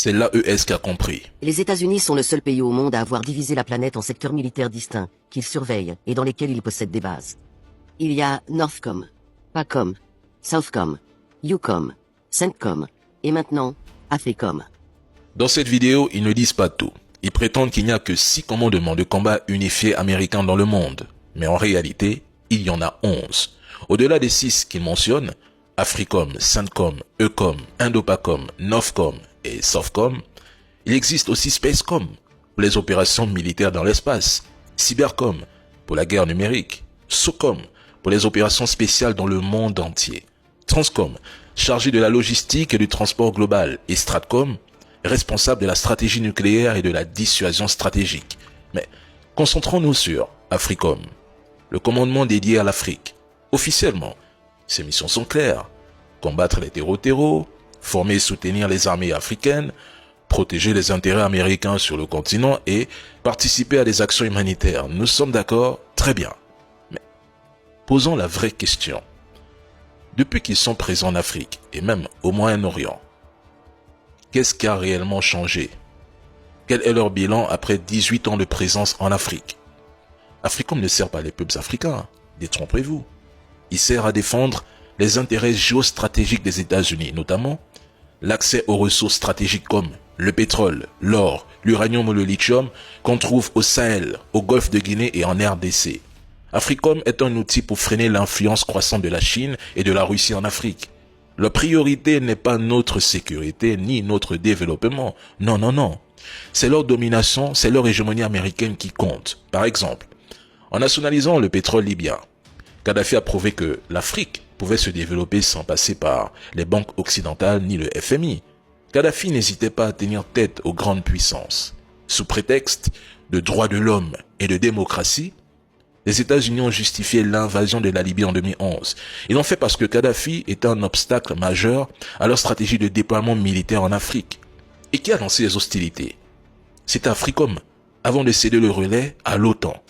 C'est l'AES qui a compris. Les États-Unis sont le seul pays au monde à avoir divisé la planète en secteurs militaires distincts, qu'ils surveillent et dans lesquels ils possèdent des bases. Il y a Northcom, PACOM, Southcom, EUCOM, CENTCOM, et maintenant, AFRICOM. Dans cette vidéo, ils ne disent pas tout. Ils prétendent qu'il n'y a que 6 commandements de combat unifiés américains dans le monde. Mais en réalité, il y en a 11. Au-delà des 6 qu'ils mentionnent, AFRICOM, CENTCOM, EUCOM, INDOPACOM, NORTHCOM et SOFCOM, il existe aussi SPACECOM pour les opérations militaires dans l'espace, CYBERCOM pour la guerre numérique, SOCOM pour les opérations spéciales dans le monde entier, TRANSCOM chargé de la logistique et du transport global et STRATCOM responsable de la stratégie nucléaire et de la dissuasion stratégique. Mais concentrons-nous sur AFRICOM, le commandement dédié à l'Afrique. Officiellement, ses missions sont claires: combattre les terreaux, former et soutenir les armées africaines, protéger les intérêts américains sur le continent et participer à des actions humanitaires. Nous sommes d'accord? Très bien. Mais posons la vraie question. Depuis qu'ils sont présents en Afrique et même au Moyen-Orient, qu'est-ce qui a réellement changé? Quel est leur bilan après 18 ans de présence en Afrique? AFRICOM ne sert pas les peuples africains, détrompez-vous. Il sert à défendre les intérêts géostratégiques des États-Unis, notamment l'accès aux ressources stratégiques comme le pétrole, l'or, l'uranium ou le lithium qu'on trouve au Sahel, au golfe de Guinée et en RDC. AFRICOM est un outil pour freiner l'influence croissante de la Chine et de la Russie en Afrique. Leur priorité n'est pas notre sécurité ni notre développement. Non, non, non. C'est leur domination, c'est leur hégémonie américaine qui compte. Par exemple, en nationalisant le pétrole libyen, Kadhafi a prouvé que l'Afrique pouvait se développer sans passer par les banques occidentales ni le FMI. Kadhafi n'hésitait pas à tenir tête aux grandes puissances. Sous prétexte de droits de l'homme et de démocratie, les États-Unis ont justifié l'invasion de la Libye en 2011. Ils l'ont fait parce que Kadhafi était un obstacle majeur à leur stratégie de déploiement militaire en Afrique. Et qui a lancé les hostilités? C'était AFRICOM, avant de céder le relais à l'OTAN.